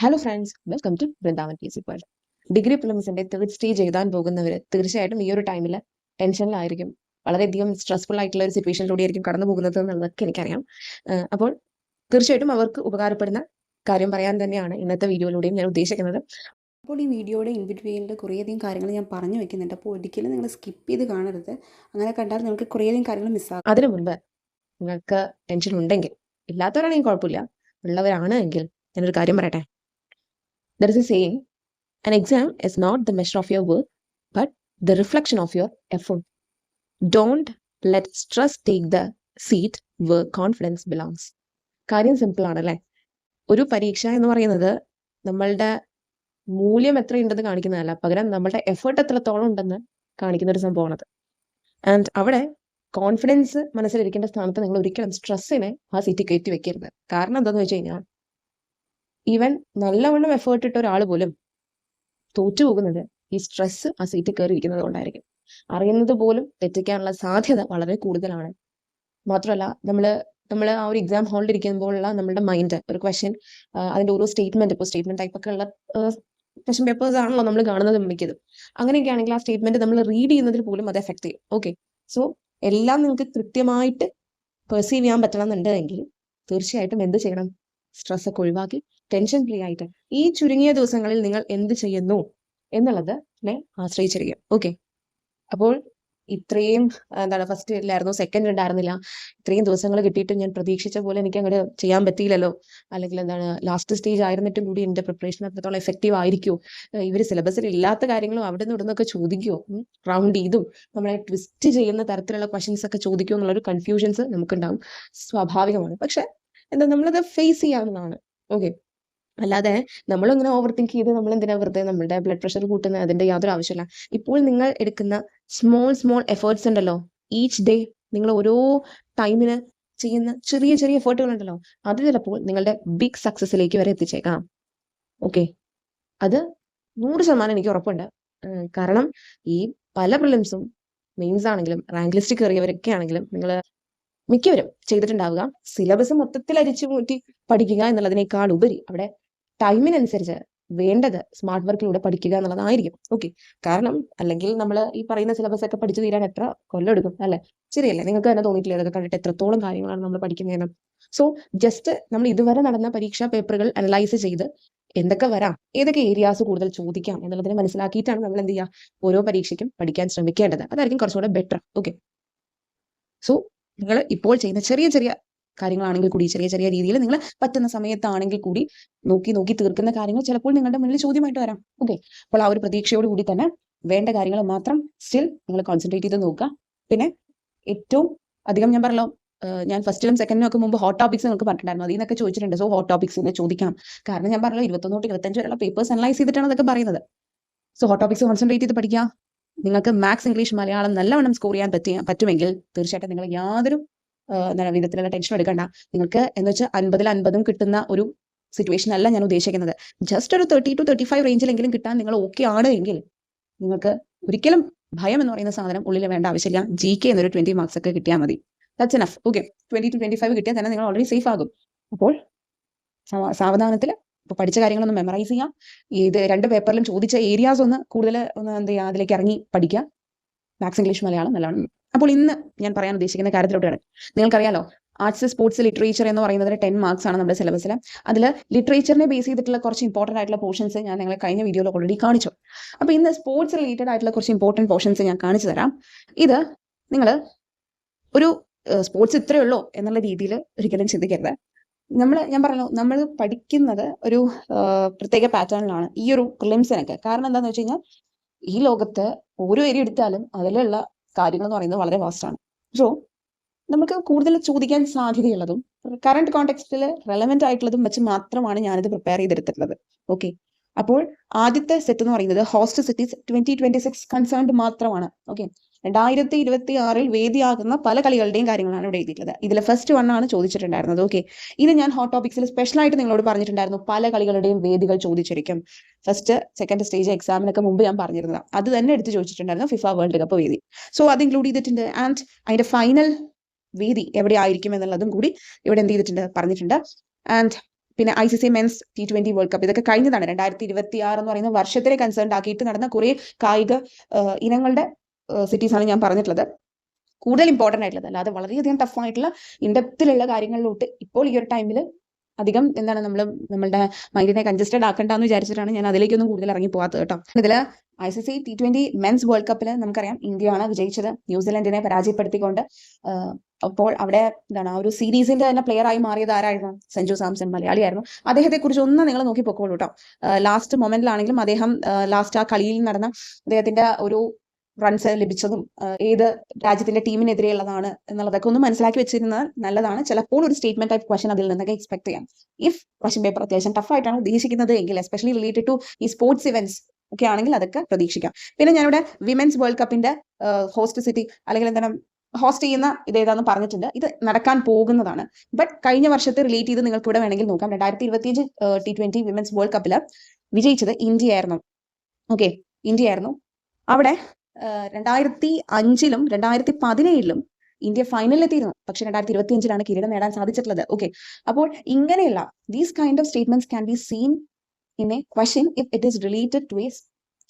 Hello friends, welcome to Vrindavan P S C world. Degree പ്രിലിംസിന്റെ third stage എഴുതാൻ പോകുന്നവർ തീർച്ചയായിട്ടും ഈ ഒരു ടൈമിൽ ടെൻഷനിലായിരിക്കും. വളരെയധികം സ്ട്രെസ്ഫുൾ ആയിട്ടുള്ള ഒരു സിറ്റുവേഷനിലൂടെ ആയിരിക്കും കടന്നു പോകുന്നത് എന്നുള്ളതൊക്കെ എനിക്കറിയാം. അപ്പോൾ തീർച്ചയായിട്ടും അവർക്ക് ഉപകാരപ്പെടുന്ന കാര്യം പറയാൻ തന്നെയാണ് ഇന്നത്തെ വീഡിയോയിലൂടെയും ഞാൻ ഉദ്ദേശിക്കുന്നത്. അപ്പോൾ ഈ വീഡിയോയുടെ ഇൻ ബിറ്റ്വീനിൽ കുറേയധികം കാര്യങ്ങൾ ഞാൻ പറഞ്ഞു വെക്കുന്നുണ്ട്. അപ്പോൾ ഒരിക്കലും നിങ്ങൾ സ്കിപ്പ് ചെയ്ത് കാണരുത്. അങ്ങനെ കണ്ടാൽ നിങ്ങൾക്ക് കുറേയധികം കാര്യങ്ങൾ മിസ്സാകും. അതിനു മുൻപ് നിങ്ങൾക്ക് ടെൻഷൻ ഉണ്ടെങ്കിൽ, ഇല്ലാത്തവരാണെങ്കിൽ കുഴപ്പമില്ല, ഉള്ളവരാണ് എങ്കിൽ ഞാനൊരു കാര്യം പറയട്ടെ. There is a saying, an exam is not the measure of your work, but the reflection of your effort. Don't let stress take the seat where confidence belongs. കാര്യം സിമ്പിൾ ആണല്ലേ. ഒരു പരീക്ഷ എന്ന് പറയുന്നത് നമ്മളുടെ മൂല്യം എത്രയുണ്ടെന്ന് കാണിക്കുന്നതല്ല, പകരം നമ്മളുടെ എഫേർട്ട് എത്രത്തോളം ഉണ്ടെന്ന് കാണിക്കുന്ന ഒരു സംഭവമാണത്. ആൻഡ് അവിടെ കോൺഫിഡൻസ് മനസ്സിലിരിക്കേണ്ട സ്ഥാനത്ത് നിങ്ങൾ ഒരിക്കലും സ്ട്രെസ്സിനെ ആ സീറ്റ് കയറ്റി വെക്കരുത്. കാരണം എന്താണെന്ന് വെച്ച് കഴിഞ്ഞാൽ, ഈവൻ നല്ലവണ്ണം എഫേർട്ട് ഇട്ട ഒരാൾ പോലും തോറ്റു പോകുന്നത് ഈ സ്ട്രെസ് ആ സീറ്റിൽ കയറി ഇരിക്കുന്നത് കൊണ്ടായിരിക്കും. അറിയുന്നത് പോലും തെറ്റിക്കാനുള്ള സാധ്യത വളരെ കൂടുതലാണ്. മാത്രമല്ല, നമ്മൾ ആ ഒരു എക്സാം ഹാളിൽ ഇരിക്കുമ്പോഴുള്ള നമ്മുടെ മൈൻഡ്, ഒരു ക്വസ്റ്റ്യൻ, അതിന്റെ ഓരോ സ്റ്റേറ്റ്മെന്റ്, ഇപ്പോൾ സ്റ്റേറ്റ്മെന്റ് ടൈപ്പ് ഒക്കെ ഉള്ള ക്വസ്റ്റ്യൻ പേപ്പേഴ്സ് ആണല്ലോ നമ്മൾ കാണുന്നത് മിക്കതും. അങ്ങനെയൊക്കെ ആണെങ്കിൽ ആ സ്റ്റേറ്റ്മെന്റ് നമ്മൾ റീഡ് ചെയ്യുന്നതിൽ പോലും അത് എഫക്ട് ചെയ്യും. ഓക്കെ, സോ എല്ലാം നിങ്ങൾക്ക് കൃത്യമായിട്ട് പെർസീവ് ചെയ്യാൻ പറ്റണമെന്നുണ്ടെങ്കിൽ തീർച്ചയായിട്ടും എന്ത് ചെയ്യണം? സ്ട്രെസ് ഒക്കെ ഒഴിവാക്കി ടെൻഷൻ ഫ്രീ ആയിട്ട് ഈ ചുരുങ്ങിയ ദിവസങ്ങളിൽ നിങ്ങൾ എന്ത് ചെയ്യുന്നു എന്നുള്ളതിനെ ആശ്രയിച്ചിരിക്കും. ഓക്കെ, അപ്പോൾ ഇത്രയും ഫസ്റ്റ് ഇല്ലായിരുന്നു, സെക്കൻഡ് ഉണ്ടായിരുന്നില്ല, ഇത്രയും ദിവസങ്ങൾ കിട്ടിയിട്ട് ഞാൻ പ്രതീക്ഷിച്ച പോലെ എനിക്ക് അങ്ങോട്ട് ചെയ്യാൻ പറ്റിയില്ലല്ലോ, അല്ലെങ്കിൽ ലാസ്റ്റ് സ്റ്റേജ് ആയിരുന്നിട്ടും കൂടി എൻ്റെ പ്രിപ്പറേഷൻ അത്രത്തോളം എഫക്റ്റീവ് ആയിരിക്കുമോ, ഇവർ സിലബസിൽ ഇല്ലാത്ത കാര്യങ്ങളും അവിടെ നിന്ന് ഇവിടുന്നൊക്കെ ചോദിക്കുമോ, റൗണ്ട് ചെയ്തും നമ്മളെ ട്വിസ്റ്റ് ചെയ്യുന്ന തരത്തിലുള്ള ക്വസ്റ്റ്യൻസ് ഒക്കെ ചോദിക്കുമോ എന്നുള്ളൊരു കൺഫ്യൂഷൻസ് നമുക്കുണ്ടാവും. സ്വാഭാവികമാണ്. പക്ഷെ നമ്മളത് ഫേസ് ചെയ്യാവുന്നതാണ്. ഓക്കെ, അല്ലാതെ നമ്മളിങ്ങനെ ഓവർ തിങ്ക് ചെയ്ത് നമ്മൾ എന്തിനാ വെറുതെ നമ്മളുടെ ബ്ലഡ് പ്രഷർ കൂട്ടുന്നത്? അതിന്റെ യാതൊരു ആവശ്യമില്ല. ഇപ്പോൾ നിങ്ങൾ എടുക്കുന്ന സ്മോൾ എഫേർട്സ് ഉണ്ടല്ലോ, ഈച്ച് ഡേ നിങ്ങൾ ഓരോ ടൈമിന് ചെയ്യുന്ന ചെറിയ ചെറിയ എഫേർട്ടുകൾ ഉണ്ടല്ലോ, അത് ചിലപ്പോൾ നിങ്ങളുടെ ബിഗ് സക്സസിലേക്ക് വരെ എത്തിച്ചേക്കാം. ഓക്കെ, അത് 100% എനിക്ക് ഉറപ്പുണ്ട്. കാരണം ഈ പല പ്രിലിംസും മെയിൻസ് ആണെങ്കിലും റാങ്ക് ലിസ്റ്റ് കയറിയവരൊക്കെ ആണെങ്കിലും നിങ്ങൾ മിക്കവരും ചെയ്തിട്ടുണ്ടാവുക, സിലബസ് മൊത്തത്തിൽ അരിച്ചു കൂട്ടി പഠിക്കുക എന്നുള്ളതിനേക്കാൾ ഉപരി അവിടെ ടൈമിനനുസരിച്ച് വേണ്ടത് സ്മാർട്ട് വർക്കിലൂടെ പഠിക്കുക എന്നുള്ളതായിരിക്കും. ഓക്കെ, കാരണം അല്ലെങ്കിൽ നമ്മൾ ഈ പറയുന്ന സിലബസ് ഒക്കെ പഠിച്ചു തീരാൻ എത്ര കൊല്ലം എടുക്കും അല്ലെ? ശരിയല്ലേ? നിങ്ങൾക്ക് തന്നെ തോന്നിയിട്ടില്ല അതൊക്കെ കണ്ടിട്ട് എത്രത്തോളം കാര്യങ്ങളാണ് നമ്മൾ പഠിക്കുന്നതെന്ന്? സോ ജസ്റ്റ് നമ്മൾ ഇതുവരെ നടന്ന പരീക്ഷാ പേപ്പറുകൾ അനലൈസ് ചെയ്ത് എന്തൊക്കെ വരാം, ഏതൊക്കെ ഏരിയാസ് കൂടുതൽ ചോദിക്കാം എന്നുള്ളതിനെ മനസ്സിലാക്കിയിട്ടാണ് നമ്മൾ എന്ത് ചെയ്യുക, ഓരോ പരീക്ഷയ്ക്കും പഠിക്കാൻ ശ്രമിക്കേണ്ടത്. അതായിരിക്കും കുറച്ചുകൂടെ ബെറ്റർ. ഓക്കെ, സോ നിങ്ങൾ ഇപ്പോൾ ചെയ്യുന്ന ചെറിയ ചെറിയ കാര്യങ്ങളാണെങ്കിൽ കൂടി, ചെറിയ ചെറിയ രീതിയിൽ നിങ്ങൾ പറ്റുന്ന സമയത്താണെങ്കിൽ കൂടി നോക്കി തീർക്കുന്ന കാര്യങ്ങൾ ചിലപ്പോൾ നിങ്ങളുടെ മുന്നിൽ ചോദ്യമായിട്ട് വരാം. ഓക്കെ, അപ്പോൾ ആ ഒരു പ്രതീക്ഷയോട് കൂടി തന്നെ വേണ്ട കാര്യങ്ങൾ മാത്രം സ്റ്റിൽ നിങ്ങൾ കോൺസെൻട്രേറ്റ് ചെയ്ത് നോക്കുക. പിന്നെ ഏറ്റവും അധികം ഞാൻ പറഞ്ഞല്ലോ, ഞാൻ ഫസ്റ്റിലും സെക്കൻഡിലും ഒക്കെ മുമ്പ് ഹോട്ട് ടോപ്പിക്സ് നിങ്ങൾക്ക് പറഞ്ഞിട്ടുണ്ടായിരുന്നു, അതിൽ നിന്നൊക്കെ ചോദിച്ചിട്ടുണ്ട്. സോ ഹോട്ട് ടോപ്പിക്സ് ചോദിക്കാം. കാരണം ഞാൻ പറഞ്ഞല്ലോ 21 തൊട്ട് 25 വരെയുള്ള പേപ്പേഴ്സ് അനലൈസ് ചെയ്തിട്ടാണ് അതൊക്കെ പറയുന്നത്. സോ ഹോട്ട് ടോപ്പിക്സ് കോൺസെൻട്രേറ്റ് ചെയ്ത് പഠിക്കുക. നിങ്ങൾക്ക് മാത്സ്, ഇംഗ്ലീഷ്, മലയാളം നല്ലവണ്ണം സ്കോർ ചെയ്യാൻ പറ്റുമെങ്കിൽ തീർച്ചയായിട്ടും നിങ്ങൾ യാതൊരു വിധത്തിലുള്ള ടെൻഷൻ എടുക്കണ്ട. നിങ്ങൾക്ക് എന്ന് വെച്ചാൽ 50-ൽ 50 കിട്ടുന്ന ഒരു സിറ്റുവേഷൻ അല്ല ഞാൻ ഉദ്ദേശിക്കുന്നത്. ജസ്റ്റ് ഒരു 30 to 35 റേഞ്ചിലെങ്കിലും കിട്ടാൻ നിങ്ങൾ ഓക്കെ ആണ് എങ്കിൽ നിങ്ങൾക്ക് ഒരിക്കലും ഭയം എന്ന് പറയുന്ന സാധനം ഉള്ളിൽ വേണ്ട ആവശ്യമില്ല. GK എന്നൊരു 20 മാർക്സ് ഒക്കെ കിട്ടിയാൽ മതി. That's enough. ഓക്കെ, 20 to 25 കിട്ടിയാൽ തന്നെ നിങ്ങൾ ഓൾറെഡി സേഫ് ആകും. അപ്പോൾ സാവധാനത്തിൽ ഇപ്പോൾ പഠിച്ച കാര്യങ്ങളൊന്ന് മെമ്മറൈസ് ചെയ്യാം. ഇത് 2 പേപ്പറിലും ചോദിച്ച ഏരിയാസ് ഒന്ന് കൂടുതൽ എന്ത് ചെയ്യുക, അതിലേക്ക് ഇറങ്ങി പഠിക്കുക. മാത്സ്, ഇംഗ്ലീഷ്, മലയാളം നല്ലതാണ്. അപ്പോൾ ഇന്ന് ഞാൻ പറയാൻ ഉദ്ദേശിക്കുന്ന കാര്യത്തിലോട്ടാണ്. നിങ്ങൾക്കറിയാലോ, ആർട്സ്, സ്പോർട്സ്, ലിറ്ററേച്ചർ എന്ന് പറയുന്നത് 10 മാർക്സ് ആണ് നമ്മുടെ സിലബസിൽ. അതിൽ ലിറ്ററേച്ചറിനെ ബേസ് ചെയ്തിട്ടുള്ള കുറച്ച് ഇമ്പോർട്ടൻ്റ് ആയിട്ടുള്ള പോർഷൻസ് ഞാൻ നിങ്ങളെ കഴിഞ്ഞ വീഡിയോയിൽ ഓൾറെഡി കാണിച്ചു. അപ്പോൾ ഇന്ന് സ്പോർട്സ് റിലേറ്റഡ് ആയിട്ടുള്ള കുറച്ച് ഇമ്പോർട്ടൻറ്റ് പോർഷൻസ് ഞാൻ കാണിച്ചു തരാം. ഇത് നിങ്ങൾ ഒരു സ്പോർട്സ് ഇത്രയേ ഉള്ളൂ എന്നുള്ള രീതിയിൽ ഒരിക്കലും ചിന്തിക്കരുത്. ഞാൻ പറഞ്ഞല്ലോ, നമ്മൾ പഠിക്കുന്നത് ഒരു പ്രത്യേക പാറ്റേണിലാണ് ഈ ഒരു പ്രിലിംസിനൊക്കെ. കാരണം എന്താണെന്ന് വെച്ച് കഴിഞ്ഞാൽ, ഈ ലോകത്ത് ഓരോ ഏരിയ എടുത്താലും അതിലുള്ള കാര്യങ്ങൾ എന്ന് പറയുന്നത് വളരെ വാസ്റ്റാണ്. സോ നമുക്ക് കൂടുതൽ ചോദിക്കാൻ സാധ്യതയുള്ളതും കറണ്ട് കോണ്ടെക്സ്റ്റിൽ റെലവെന്റ് ആയിട്ടുള്ളതും വെച്ച് മാത്രമാണ് ഞാനിത് പ്രിപ്പയർ ചെയ്തെടുത്തിട്ടുള്ളത്. ഓക്കെ, അപ്പോൾ ആദ്യത്തെ സെറ്റ് എന്ന് പറയുന്നത് ഹോസ്റ്റ് സിറ്റീസ് 2026 കൺസേൺഡ് മാത്രമാണ്. ഓക്കെ, 2026 വേദിയാകുന്ന പല കളികളുടെയും കാര്യങ്ങളാണ് ഇവിടെ എഴുതിയിട്ടുള്ളത്. ഇതിൽ ഫസ്റ്റ് 1 ആണ് ചോദിച്ചിട്ടുണ്ടായിരുന്നത്. ഓക്കെ, ഇത് ഞാൻ ഹോട്ട് ടോപ്പിക്സിൽ സ്പെഷ്യലായിട്ട് നിങ്ങളോട് പറഞ്ഞിട്ടുണ്ടായിരുന്നു, പല കളികളുടെയും വേദികൾ ചോദിച്ചിരിക്കും. ഫസ്റ്റ്, സെക്കൻഡ് സ്റ്റേജ് എക്സാമിനൊക്കെ മുമ്പ് ഞാൻ പറഞ്ഞിരുന്നത് അത് തന്നെ എടുത്ത് ചോദിച്ചിട്ടുണ്ടായിരുന്നു, ഫിഫ വേൾഡ് കപ്പ് വേദി. സോ അത് ഇൻക്ലൂഡ് ചെയ്തിട്ടുണ്ട്. ആൻഡ് അതിന്റെ ഫൈനൽ വേദി എവിടെ ആയിരിക്കും എന്നുള്ളതും കൂടി ഇവിടെ എന്ത് ചെയ്തിട്ടുണ്ട്, പറഞ്ഞിട്ടുണ്ട്. ആൻഡ് പിന്നെ ICC men's T20 world cup ഇതൊക്കെ കഴിഞ്ഞതാണ്. 2026 എന്ന് പറയുന്ന വർഷത്തിലെ കൺസേൺ ആക്കിയിട്ട് നടന്ന കുറേ കായിക ഇനങ്ങളുടെ സിറ്റീസാണ് ഞാൻ പറഞ്ഞിട്ടുള്ളത്. കൂടുതൽ ഇമ്പോർട്ടൻ്റ് ആയിട്ടുള്ളത്, അല്ലാതെ വളരെയധികം ടഫായിട്ടുള്ള ഇൻഡെപ്തിലുള്ള കാര്യങ്ങളിലോട്ട് ഇപ്പോൾ ഈ ഒരു ടൈമിൽ അധികം എന്താണ് നമ്മളുടെ മൈൻഡിനെ കൺജസ്റ്റഡ് ആക്കണ്ടെന്ന് വിചാരിച്ചിട്ടാണ് ഞാൻ അതിലേക്കൊന്നും കൂടുതൽ ഇറങ്ങി പോകാത്തത് കേട്ടോ. ഇതിൽ ICC T20 മെൻസ് വേൾഡ് കപ്പിൽ നമുക്കറിയാം ഇന്ത്യയാണ് വിജയിച്ചത് ന്യൂസിലൻഡിനെ പരാജയപ്പെടുത്തിക്കൊണ്ട്. അപ്പോൾ അവിടെ എന്താണ് ആ ഒരു സീരീസിന്റെ തന്നെ പ്ലെയർ ആയി മാറിയത് ആരായിരുന്നു? സഞ്ജു സാംസൺ, മലയാളിയായിരുന്നു. അദ്ദേഹത്തെ കുറിച്ച് ഒന്ന് നിങ്ങൾ നോക്കി പൊക്കോളൂ കേട്ടോ. ലാസ്റ്റ് മൊമെന്റിലാണെങ്കിലും അദ്ദേഹം ലാസ്റ്റ് ആ കളിയിൽ നടന്ന അദ്ദേഹത്തിന്റെ ഒരു റൺസ് ലഭിച്ചതും ഏത് രാജ്യത്തിന്റെ ടീമിനെതിരെയുള്ളതാണ് എന്നുള്ളതൊക്കെ ഒന്ന് മനസ്സിലാക്കി വെച്ചിരുന്നത് നല്ലതാണ്. ചിലപ്പോൾ ഒരു സ്റ്റേറ്റ്മെന്റ് ടൈപ്പ് ക്വസ്റ്റൻ അതിൽ നിന്നൊക്കെ എക്സ്പെക്ട് ചെയ്യാം. ഇഫ് ക്വസ്റ്റൻ പേപ്പർ അത്യാവശ്യം ടഫായിട്ടാണ് ഉദ്ദേശിക്കുന്നത് എങ്കിൽ, എസ്പെഷ്യലി റിലേറ്റഡ് ടു ഈ സ്പോർട്സ് ഇവന്റ്സ് ഒക്കെ ആണെങ്കിൽ അതൊക്കെ പ്രതീക്ഷിക്കാം. പിന്നെ ഞാനിവിടെ വിമൻസ് വേൾഡ് കപ്പിന്റെ ഹോസ്റ്റ് സിറ്റി അല്ലെങ്കിൽ എന്താണ് ഹോസ്റ്റ് ചെയ്യുന്ന ഇതേതാന്ന് പറഞ്ഞിട്ടുണ്ട്. ഇത് നടക്കാൻ പോകുന്നതാണ്. ബട്ട് കഴിഞ്ഞ വർഷത്തെ റിലേറ്റ് ചെയ്ത് നിങ്ങൾക്ക് ഇവിടെ വേണമെങ്കിൽ നോക്കാം. 2025 T20 വിമൻസ് വേൾഡ് കപ്പിൽ വിജയിച്ചത് ഇന്ത്യ ആയിരുന്നു. ഓക്കെ, ഇന്ത്യ ആയിരുന്നു. അവിടെ 2005-ലും 2017-ലും ഇന്ത്യ ഫൈനലിൽ എത്തിയിരുന്നു. പക്ഷെ 2025-ലാണ് കിരീടം നേടാൻ സാധിച്ചിട്ടുള്ളത്. ഓക്കെ, അപ്പോൾ ഇങ്ങനെയുള്ള these kind of statements can be seen in a question if it is related to a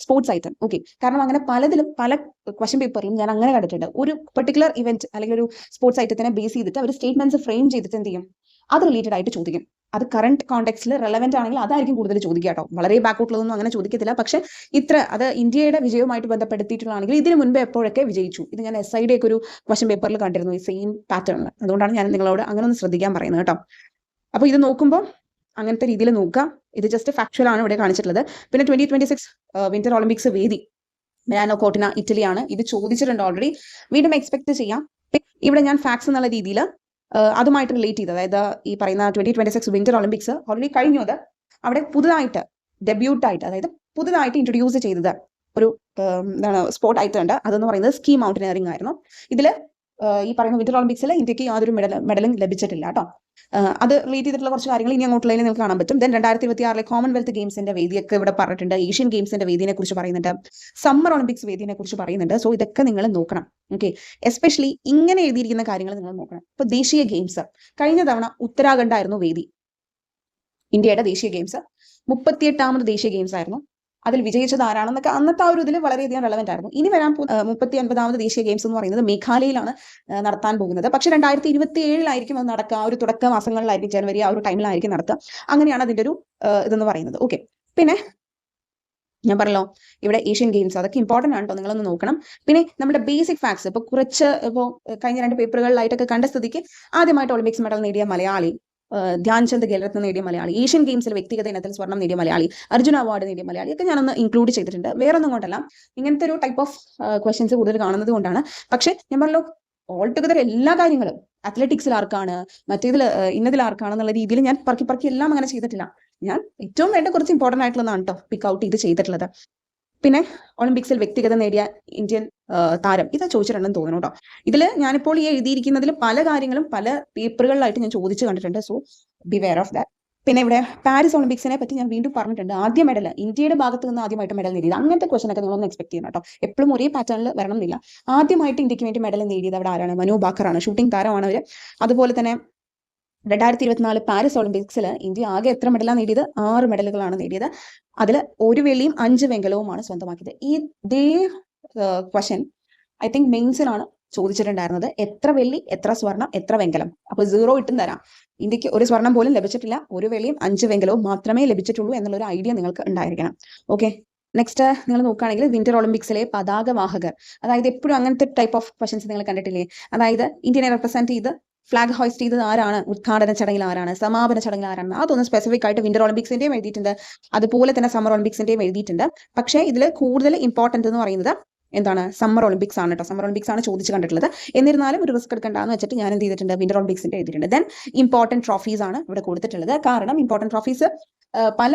sports item. Okay, കാരണം അങ്ങനെ പലതിലും പല ക്വസ്റ്റ്യൻ പേപ്പറിലും ഞാൻ അങ്ങനെ കണ്ടിട്ടുണ്ട്. ഒരു പെർട്ടിക്കുലർ ഇവന്റ് അല്ലെങ്കിൽ ഒരു സ്പോർട്സ് ഐറ്റത്തിനെ ബേസ് ചെയ്തിട്ട് അവർ സ്റ്റേറ്റ്മെന്റ്സ് ഫ്രെയിം ചെയ്തിട്ട് എന്ത് ചെയ്യും, അത് റിലേറ്റഡ് ആയിട്ട് ചോദിക്കും. അത് കറന്റ് കോണ്ടെക്സ്റ്റിൽ റെലവെന്റ് ആണെങ്കിൽ അതായിരിക്കും കൂടുതൽ ചോദിക്കുക കേട്ടോ. വളരെ ബാക്കൗട്ടിലൊന്നും അങ്ങനെ ചോദിക്കത്തില്ല. പക്ഷെ അത് ഇന്ത്യയുടെ വിജയവുമായിട്ട് ബന്ധപ്പെടുത്തിയിട്ടുള്ളതാണെങ്കിൽ ഇതിന് മുൻപ് എപ്പോഴൊക്കെ വിജയിച്ചു, ഇത് ഞാൻ SID ഒക്കെ ഒരു ക്വസ്റ്റ്യൻ പേപ്പറിൽ കണ്ടിരുന്നു ഈ സെയിം പാറ്റേണിൽ. അതുകൊണ്ടാണ് ഞാൻ നിങ്ങളോട് അങ്ങനെ ഒന്ന് ശ്രദ്ധിക്കാൻ പറയുന്നത് കേട്ടോ. അപ്പോൾ ഇത് നോക്കുമ്പോൾ അങ്ങനത്തെ രീതിയിൽ നോക്കുക. ഇത് ജസ്റ്റ് ഫാക്ച്വൽ ആണ് ഇവിടെ കാണിച്ചിട്ടുള്ളത്. പിന്നെ 2026 വിന്റർ ഒളിമ്പിക്സ് വേദി മിലാനോ കോർട്ടിന ഇറ്റലിയാണ്. ഇത് ചോദിച്ചിട്ടുണ്ട് ഓൾറെഡി, വീണ്ടും എക്സ്പെക്ട് ചെയ്യാം. ഇവിടെ ഞാൻ ഫാക്ട്സ് എന്നുള്ള രീതിയിൽ അതുമായിട്ട് റിലേറ്റ് ചെയ്ത്, അതായത് ഈ പറയുന്ന 2026 വിന്റർ ഒളിമ്പിക്സ് ഓൾറെഡി കഴിഞ്ഞു. അത് അവിടെ പുതുതായിട്ട് ഡെബ്യൂട്ടായിട്ട്, അതായത് പുതുതായിട്ട് ഇൻട്രൊഡ്യൂസ് ചെയ്തത് ഒരു എന്താണ് സ്പോർട്ട് ഐറ്റം ഉണ്ട്. അതെന്ന് പറയുന്നത് സ്കീ മൗണ്ടനറിംഗ് ആയിരുന്നു. ഇതിൽ ഈ പറയുന്ന വിന്റർ ഒളിമ്പിക്സിൽ ഇന്ത്യക്ക് യാതൊരു മെഡലും ലഭിച്ചിട്ടില്ല കേട്ടോ. അത് റിലേറ്റ് ചെയ്തിട്ടുള്ള കുറച്ച് കാര്യങ്ങൾ ഇനി അങ്ങോട്ടുള്ളതിൽ നിങ്ങൾക്ക് കാണാൻ പറ്റും. ദെൻ 2026 കോമൺവെൽത്ത് ഗെയിംസിന്റെ വേദിയൊക്കെ ഇവിടെ പറഞ്ഞിട്ടുണ്ട്. ഏഷ്യൻ ഗെയിംസിന്റെ വേദിയെ കുറിച്ച് പറയുന്നുണ്ട്. സമ്മർ ഒളിമ്പിക്സ് വേദിയെ കുറിച്ച് പറയുന്നുണ്ട്. സോ ഇതൊക്കെ നിങ്ങൾ നോക്കണം. ഓക്കെ, എസ്പെഷ്യലി ഇങ്ങനെ എഴുതിയിരിക്കുന്ന കാര്യങ്ങൾ നിങ്ങൾ നോക്കണം. ഇപ്പൊ ദേശീയ ഗെയിംസ് കഴിഞ്ഞ തവണ ഉത്തരാഖണ്ഡ് ആയിരുന്നു വേദി. ഇന്ത്യയുടെ ദേശീയ ഗെയിംസ് 38ാമത് ദേശീയ ഗെയിംസ് ആയിരുന്നു. അതിൽ വിജയിച്ചത് ആരാണെന്നൊക്കെ അന്നത്തെ ആ ഒരു ഇതിൽ വളരെയധികം റെലവെന്റ് ആയിരുന്നു. ഇനി വരാൻ 39ാമത് ദേശീയ ഗെയിംസ് എന്ന് പറയുന്നത് മേഘാലയയിലാണ് നടത്താൻ പോകുന്നത്. പക്ഷെ 2027-ലായിരിക്കും അത് നടക്കുക. ആ ഒരു തുടക്ക മാസങ്ങളിലായിരിക്കും, ജനുവരി ആ ഒരു ടൈമിലായിരിക്കും നടത്തുക. അങ്ങനെയാണ് അതിന്റെ ഒരു ഇതെന്ന് പറയുന്നത്. ഓക്കെ, പിന്നെ ഞാൻ പറഞ്ഞല്ലോ ഇവിടെ ഏഷ്യൻ ഗെയിംസ് അതൊക്കെ ഇമ്പോർട്ടൻ്റ് ആണ് കേട്ടോ, നിങ്ങളൊന്ന് നോക്കണം. പിന്നെ നമ്മുടെ ബേസിക് ഫാക്ട്സ് ഇപ്പോൾ കഴിഞ്ഞ 2 പേപ്പറുകളിലായിട്ടൊക്കെ കണ്ട സ്ഥിതിക്ക് ആദ്യമായിട്ട് ഒളിമ്പിക്സ് മെഡൽ നേടിയ മലയാളി, ധ്യാൻചന്ദ് ഖേൽരത്ന നേടിയ മലയാളി, ഏഷ്യൻ ഗെയിംസിൽ വ്യക്തിഗത ഇനത്തിൽ സ്വർണം നേടിയ മലയാളി, അർജുന അവാർഡ് നേടിയ മലയാളി ഒക്കെ ഞാനൊന്ന് ഇൻക്ലൂഡ് ചെയ്തിട്ടുണ്ട്. വേറെ ഒന്നും കൊണ്ടല്ല, ഇങ്ങനത്തെ ഒരു ടൈപ്പ് ഓഫ് ക്വസ്റ്റ്യൻസ് കൂടുതൽ കാണുന്നത് കൊണ്ടാണ്. പക്ഷെ ഞാൻ പറഞ്ഞല്ലോ ഓൾ ടുഗദർ എല്ലാ കാര്യങ്ങളും അത്ലറ്റിക്സിൽ ആർക്കാണ്, മറ്റേതിൽ ഇന്നതിൽ ആർക്കാണെന്നുള്ള രീതിയിൽ ഞാൻ പറക്കി എല്ലാം അങ്ങനെ ചെയ്തിട്ടില്ല. ഞാൻ ഏറ്റവും വേണ്ട കുറച്ച് ഇമ്പോർട്ടൻ്റ് ആയിട്ടുള്ളതാണ് കേട്ടോ പിക്ക് ഔട്ട് ചെയ്ത് ചെയ്തിട്ടുള്ളത്. പിന്നെ ഒളിമ്പിക്സിൽ വ്യക്തിഗത നേടിയ ഇന്ത്യൻ താരം ഇത് ചോദിച്ചിട്ടുണ്ടെന്ന് തോന്നുന്നു കേട്ടോ. ഇതിൽ ഞാനിപ്പോൾ ഈ എഴുതിയിരിക്കുന്നതിൽ പല കാര്യങ്ങളും പല പേപ്പറുകളിലായിട്ട് ഞാൻ ചോദിച്ചു കണ്ടിട്ടുണ്ട്. So beware of that. പിന്നെ ഇവിടെ പാരീസ് ഒളിമ്പിക്സിനെ പറ്റി ഞാൻ വീണ്ടും പറഞ്ഞിട്ടുണ്ട്. ആദ്യ മെഡൽ ഇന്ത്യയുടെ ഭാഗത്ത് നിന്ന് ആദ്യമായിട്ട് മെഡൽ നേടിയത്, അങ്ങനത്തെ ക്വസ്റ്റൻ ഒക്കെ നിങ്ങളൊന്ന് എക്സ്പെക്ട് ചെയ്യണം കേട്ടോ. എപ്പോഴും ഒരേ പാറ്റേണിൽ വരണം എന്നില്ല. ആദ്യമായിട്ട് ഇന്ത്യക്ക് വേണ്ടി മെഡൽ നേടിയത് അവിടെ ആരാണ്? മനു ഭാക്കറാണ്. ഷൂട്ടിംഗ് താരമാണ് അവർ. അതുപോലെ തന്നെ 2024 പാരീസ് ഒളിമ്പിക്സിൽ ഇന്ത്യ ആകെ എത്ര മെഡലാണ് നേടിയത്? 6 മെഡലുകളാണ് നേടിയത്. അതിൽ 1 വെള്ളിയും 5 വെങ്കലവുമാണ് സ്വന്തമാക്കിയത്. ഇതേ ക്വസ്റ്റ്യൻ ഐ തിങ്ക് മെയിൻസിലാണ് ചോദിച്ചിട്ടുണ്ടായിരുന്നത്. എത്ര വെള്ളി, എത്ര സ്വർണം, എത്ര വെങ്കലം? അപ്പോൾ 0 ഇട്ടും തരാം. ഇന്ത്യക്ക് ഒരു സ്വർണം പോലും ലഭിച്ചിട്ടില്ല. 1 വെള്ളിയും 5 വെങ്കലവും മാത്രമേ ലഭിച്ചിട്ടുള്ളൂ എന്നുള്ളൊരു ഐഡിയ നിങ്ങൾക്ക് ഉണ്ടായിരിക്കണം. ഓക്കെ, നെക്സ്റ്റ് നിങ്ങൾ നോക്കുകയാണെങ്കിൽ വിന്റർ ഒളിമ്പിക്സിലെ പതാകവാഹകർ, അതായത് എപ്പോഴും അങ്ങനത്തെ ടൈപ്പ് ഓഫ് ക്വസ്റ്റ്യൻസ് നിങ്ങൾ കണ്ടിട്ടില്ലേ? അതായത് ഇന്ത്യനെ റെപ്രസെന്റ് ചെയ്ത് ഫ്ലാഗ് ഹോസ്റ്റ് ചെയ്തത് ആരാണ്? ഉദ്ഘാടന ചടങ്ങിൽ ആരാണ്? സമാപന ചടങ്ങിൽ ആരാണ്? അതൊന്നും സ്പെസിഫിക് ആയിട്ട് വിന്റർ ഒളിമ്പിക്സിന്റെയും എഴുതിയിട്ടുണ്ട്, അതുപോലെ തന്നെ സമ്മർ ഒളിമ്പിക്സിന്റെയും എഴുതിയിട്ടുണ്ട്. പക്ഷേ ഇതിൽ കൂടുതൽ ഇമ്പോർട്ടന്റ് എന്ന് പറയുന്നത് എന്താണ്? സമ്മർ ഒളിമ്പിക്സ് ആണ് കേട്ടോ. സമ്മർ ഒളിമ്പിക്സ് ആണ് ചോദിച്ചു കണ്ടിട്ടുള്ളത്. എന്നിരുന്നാലും ഒരു റിസ്ക് എടുക്കണ്ടെന്ന് വെച്ചിട്ട് ഞാൻ എന്ത് ചെയ്തിട്ടുണ്ട്? വിന്റർ ഒളിമ്പിക്സിന്റെ എഴുതിയിട്ടുണ്ട്. ദെൻ ഇമ്പോർട്ടന്റ് ട്രോഫീസ് ആണ് ഇവിടെ കൊടുത്തിട്ടുള്ളത്. കാരണം ഇമ്പോർട്ടന്റ് ട്രോഫീസ് പല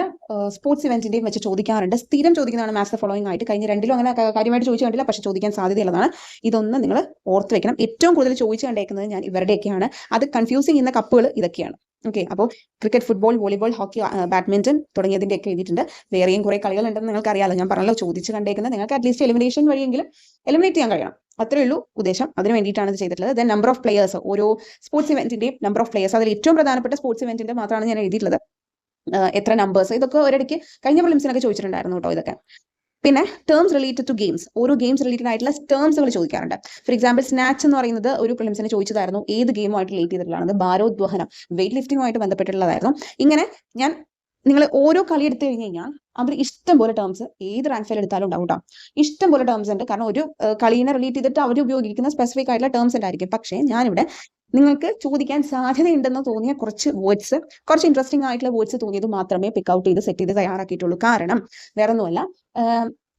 സ്പോർട്സ് ഇവന്റിന്റെയും വെച്ച് ചോദിക്കാറുണ്ട്. സ്ഥിരം ചോദിക്കുന്നതാണ് മാച്ച് ദ ഫോളോയിങ് ആയിട്ട്. കഴിഞ്ഞ 2-ലും അങ്ങനെ കാര്യമായിട്ട് ചോദിച്ചു കണ്ടില്ല, പക്ഷെ ചോദിക്കാൻ സാധ്യതയുള്ളതാണ്. ഇതൊന്ന് നിങ്ങൾ ഓർത്ത് വെക്കണം. ഏറ്റവും കൂടുതൽ ചോദിച്ചു കണ്ടേക്കുന്നത് ഞാൻ ഇവരുടെയൊക്കെയാണ്. അത് കൺഫ്യൂസിങ് ചെയ്യുന്ന കപ്പുകൾ ഇതൊക്കെയാണ്. ഓക്കെ, അപ്പോൾ cricket, football, volleyball, hockey, badminton തുടങ്ങിയതിൻ്റെയൊക്കെ എഴുതിയിട്ടുണ്ട്. വേറെയും കുറേ കളികളുണ്ടെന്ന് നിങ്ങൾക്ക് അറിയാമല്ലോ. ഞാൻ പറഞ്ഞല്ലോ ചോദിച്ചു കണ്ടേക്കുന്നത് നിങ്ങൾക്ക് അറ്റ്ലീസ്റ്റ് എലിമിനേഷൻ വഴിയെങ്കിലും എലിമിനേറ്റ് ചെയ്യാൻ കഴിയണം. അത്രേ ഉള്ളൂ ഉദ്ദേശം. അതിന് വേണ്ടിയിട്ടാണ് ഇത് ചെയ്തിട്ടുള്ളത്. ദെൻ നമ്പർ ഓഫ് പ്ലെയേഴ്സ്, ഓരോ സ്പോർട്സ് ഇവന്റിന്റെയും നമ്പർ ഓഫ് പ്ലെയേഴ്സ്, അതിൽ ഏറ്റവും പ്രധാനപ്പെട്ട സ്പോർട്സ് ഇവന്റിന്റെ മാത്രമാണ് ഞാൻ എഴുതിയിട്ടുള്ളത്. എത്ര നമ്പേഴ്സ്, ഇതൊക്കെ ഒരിടയ്ക്ക് കഴിഞ്ഞ പ്രിലിംസിനൊക്കെ ചോദിച്ചിട്ടുണ്ടായിരുന്നു കേട്ടോ ഇതൊക്കെ. പിന്നെ ടേംസ് റിലേറ്റഡ് ടു ഗെയിംസ്, ഓരോ ഗെയിംസ് റിലേറ്റഡ് ആയിട്ടുള്ള ടേംസുകൾ ചോദിക്കാറുണ്ട്. ഫോർ എക്സാമ്പിൾ സ്നാച്ച് എന്ന് പറയുന്നത് ഒരു പ്രിലിംസിന് ചോദിച്ചതായിരുന്നു, ഏത് ഗെയിമുമായിട്ട് റിലേറ്റ് ചെയ്തിട്ടുള്ളതാണ്, ഭാരോദ്വഹനം, വെയിറ്റ് ലിഫ്റ്റിംഗുമായിട്ട് ബന്ധപ്പെട്ടിട്ടുള്ളതായിരുന്നു. ഇങ്ങനെ ഞാൻ നിങ്ങൾ ഓരോ കളി എടുത്തു കഴിഞ്ഞ് കഴിഞ്ഞാൽ അതിൽ ഇഷ്ടം പോലെ ടേംസ് ഏത് റാങ്ക് ഫയൽ എടുത്താലും ഉണ്ടാവും കേട്ടോ. ഇഷ്ടം പോലെ ടേംസ് ഉണ്ട്, കാരണം ഒരു കളീനെ റിലേറ്റ് ചെയ്തിട്ട് അവർ ഉപയോഗിക്കുന്ന സ്പെസിഫിക് ആയിട്ടുള്ള ടേംസ് ഉണ്ടായിരിക്കും. പക്ഷേ ഞാനിവിടെ നിങ്ങൾക്ക് ചോദിക്കാൻ സാധ്യതയുണ്ടെന്ന് തോന്നിയ കുറച്ച് വേർഡ്സ്, കുറച്ച് ഇൻട്രസ്റ്റിംഗ് ആയിട്ടുള്ള വേർഡ്സ് തോന്നിയത് മാത്രമേ പിക്ക് ഔട്ട് ചെയ്ത് സെറ്റ് ചെയ്ത് തയ്യാറാക്കിയിട്ടുള്ളൂ. കാരണം വേറെ ഒന്നുമല്ല,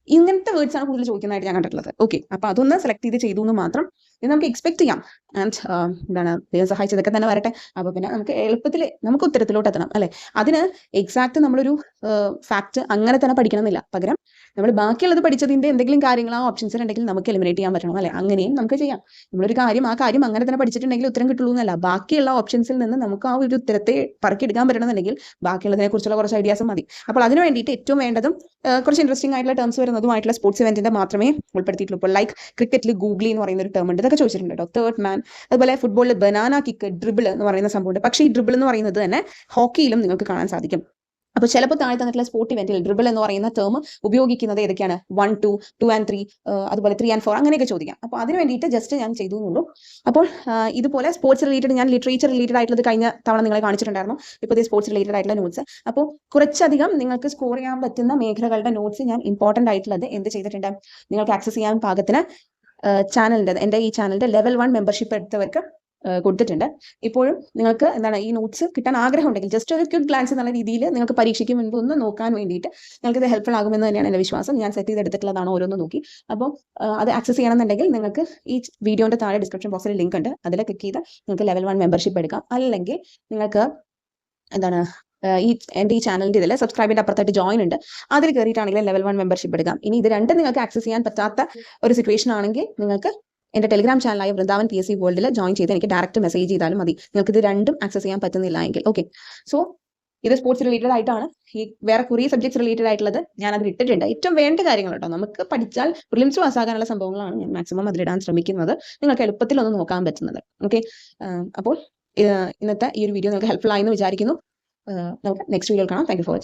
ഇങ്ങനത്തെ വേർഡ്സ് ആണ് കൂടുതൽ ചോദിക്കുന്നതായിട്ട് ഞാൻ കണ്ടിട്ടുള്ളത്. ഓക്കെ, അപ്പൊ അതൊന്ന് സെലക്ട് ചെയ്തു എന്ന് മാത്രം. ഇത് നമുക്ക് എക്സ്പെക്ട് ചെയ്യാം. ആൻഡ് എന്താണ്, ദൈവം സഹായിച്ചതൊക്കെ തന്നെ വരട്ടെ. അപ്പൊ പിന്നെ നമുക്ക് എളുപ്പത്തിൽ നമുക്ക് ഉത്തരത്തിലോട്ട് എത്തണം അല്ലെ. അതിന് എക്സാക്ട് നമ്മളൊരു ഫാക്ട് അങ്ങനെ തന്നെ പഠിക്കണം എന്നില്ല. പകരം നമ്മൾ ബാക്കിയുള്ളത് പഠിച്ചതിന്റെ എന്തെങ്കിലും കാര്യങ്ങൾ ആ ഓപ്ഷൻസിൽ ഉണ്ടെങ്കിൽ നമുക്ക് എലിമിനേറ്റ് ചെയ്യാൻ പറ്റണം അല്ലെ. അങ്ങനെയും നമുക്ക് ചെയ്യാം. നമ്മളൊരു കാര്യം ആ കാര്യം അങ്ങനെ തന്നെ പഠിച്ചിട്ടുണ്ടെങ്കിൽ ഉത്തരം കിട്ടുള്ളൂ എന്നല്ല, ബാക്കിയുള്ള ഓപ്ഷൻസിൽ നിന്ന് നമുക്ക് ആ ഒരു ഉത്തരത്തെ പറക്കിയെടുക്കാൻ പറ്റണമെന്നുണ്ടെങ്കിൽ ബാക്കിയുള്ളതിനെ കുറിച്ചുള്ള കുറച്ച് ഐഡിയാസ് മതി. അപ്പോൾ അതിന് വേണ്ടിയിട്ട് ഏറ്റവും വേണ്ടതും കുറച്ച് ഇൻട്രസ്റ്റിംഗ് ആയിട്ടുള്ള ടേംസ് വരുന്നതുമായിട്ടുള്ള സ്പോർട്സ് ഇവന്റിന്റെ മാത്രമേ ഉൾപ്പെടുത്തിയിട്ടുള്ളൂ. ഇപ്പോൾ ലൈക്ക് ക്രിക്കറ്റിൽ ഗൂഗ്ലി എന്ന് പറയുന്ന ഒരു ടേം ഉണ്ട്, ഇതൊക്കെ ചോദിച്ചിട്ടുണ്ട് കേട്ടോ. തേർഡ് മാൻ, അതുപോലെ ഫുട്ബോളിൽ ബനാന കിക്ക്, ഡ്രിബിൾ എന്ന് പറയുന്ന സംഭവമുണ്ട്. പക്ഷേ ഈ ഡ്രിബിൾ എന്ന് പറയുന്നത് തന്നെ ഹോക്കിയിലും നിങ്ങൾക്ക് കാണാൻ സാധിക്കും. അപ്പോൾ ചിലപ്പോൾ താഴെ തന്നിട്ടുള്ള സ്പോർട്ട് ഇവന്റിൽ ഡ്രിബിൾ എന്ന് പറയുന്ന ടേം ഉപയോഗിക്കുന്നത് ഏതൊക്കെയാണ്, 1, 2, 2 and 3, അതുപോലെ 3 and 4 അങ്ങനെയൊക്കെ ചോദിക്കാം. അപ്പോൾ അതിന് വേണ്ടിയിട്ട് ജസ്റ്റ് ഞാൻ ചെയ്തു എന്നുള്ളൂ. അപ്പോൾ ഇതുപോലെ സ്പോർട്സ് റിലേറ്റഡ്, ഞാൻ ലിറ്ററേച്ചർ റിലേറ്റഡ് ആയിട്ടുള്ളത് കഴിഞ്ഞ തവണ നിങ്ങളെ കാണിച്ചിട്ടുണ്ടായിരുന്നു. ഇപ്പോൾ സ്പോർട്സ് റിലേറ്റഡ് ആയിട്ടുള്ള നോട്ട്സ്. അപ്പോൾ കുറച്ചധികം നിങ്ങൾക്ക് സ്കോർ ചെയ്യാൻ പറ്റുന്ന മേഖലകളുടെ നോട്ട്സ് ഞാൻ ഇമ്പോർട്ടൻ്റ് ആയിട്ടുള്ളത് എന്ത് ചെയ്തിട്ടുണ്ട്, നിങ്ങൾക്ക് ആക്സസ് ചെയ്യാൻ പാകത്തിന് ചാനലിൻ്റെ, എൻ്റെ ഈ ചാനലിൻ്റെ ലെവൽ 1 മെമ്പർഷിപ്പ് എടുത്തവർക്ക് കൊടുത്തിട്ടുണ്ട്. ഇപ്പോഴും നിങ്ങൾക്ക് എന്താണ് ഈ നോട്ട്സ് കിട്ടാൻ ആഗ്രഹം ഉണ്ടെങ്കിൽ ജസ്റ്റ് ഒരു ക്വിക്ക് ഗ്ലാൻസ് എന്നുള്ള രീതിയിൽ നിങ്ങൾക്ക് പരീക്ഷയ്ക്ക് മുൻപ് ഒന്ന് നോക്കാൻ വേണ്ടിയിട്ട് നിങ്ങൾക്ക് ഇത് ഹെൽപ്ഫുൾ ആകുമെന്ന് തന്നെയാണ് എൻ്റെ വിശ്വാസം. ഞാൻ സെറ്റ് ചെയ്തെടുത്തിട്ടുള്ളതാണ് ഓരോന്ന് നോക്കി. അപ്പോൾ അത് ആക്സസ് ചെയ്യണമെന്നുണ്ടെങ്കിൽ നിങ്ങൾക്ക് ഈ വീഡിയോൻ്റെ താഴെ ഡിസ്ക്രിപ്ഷൻ ബോക്സിൽ ലിങ്ക് ഉണ്ട്, അതിൽ ക്ലിക്ക് ചെയ്ത് നിങ്ങൾക്ക് ലെവൽ 1 മെമ്പർഷിപ്പ് എടുക്കാം. അല്ലെങ്കിൽ നിങ്ങൾക്ക് എന്താണ് എൻ്റെ ഈ ചാനലിൻ്റെ ഇതിൽ സബ്സ്ക്രൈബിൻ്റെ അപ്പുറത്തായിട്ട് ജോയിൻ ഉണ്ട്, അതിൽ കയറിയിട്ടാണെങ്കിൽ ലെവൽ 1 മെമ്പർഷിപ്പ് എടുക്കാം. ഇനി ഇത് രണ്ടും നിങ്ങൾക്ക് ആക്സസ് ചെയ്യാൻ പറ്റാത്ത ഒരു സിറ്റുവേഷൻ ആണെങ്കിൽ നിങ്ങൾക്ക് എൻ്റെ ടെലിഗ്രാം ചാനലായ വൃന്ദാവൻ PSC വേൾഡിൽ ജോയിൻ ചെയ്ത് എനിക്ക് ഡയറക്റ്റ് മെസ്സേജ് ചെയ്താലും മതി, നിങ്ങൾക്ക് ഇത് രണ്ടും ആക്സസ് ചെയ്യാൻ പറ്റുന്നില്ല എങ്കിൽ. ഓക്കെ, സോ ഇത് സ്പോർട്സ് റിലേറ്റഡ് ആയിട്ടാണ്. ഈ വേറെ കുറേ സബ്ജക്ട്സ് റിലേറ്റഡ് ആയിട്ടുള്ളത് ഞാൻ അതിൽ ഇട്ടിട്ടുണ്ട്. ഏറ്റവും വേണ്ട കാര്യങ്ങൾ കേട്ടോ, നമുക്ക് പഠിച്ചാൽ പ്രിലിംസ് പാസ്സാകാനുള്ള സംഭവങ്ങളാണ് ഞാൻ മാക്സിമം അതിലിടാൻ ശ്രമിക്കുന്നത്, നിങ്ങൾക്ക് എളുപ്പത്തിൽ ഒന്ന് നോക്കാൻ പറ്റുന്നത്. ഓക്കെ, അപ്പോൾ ഇന്നത്തെ ഈ ഒരു വീഡിയോ നിങ്ങൾക്ക് ഹെൽപ്ഫുൾ ആയെന്ന് വിചാരിക്കുന്നു. നമുക്ക് നെക്സ്റ്റ് വീഡിയോയിൽ കാണാം. Thank you for watching.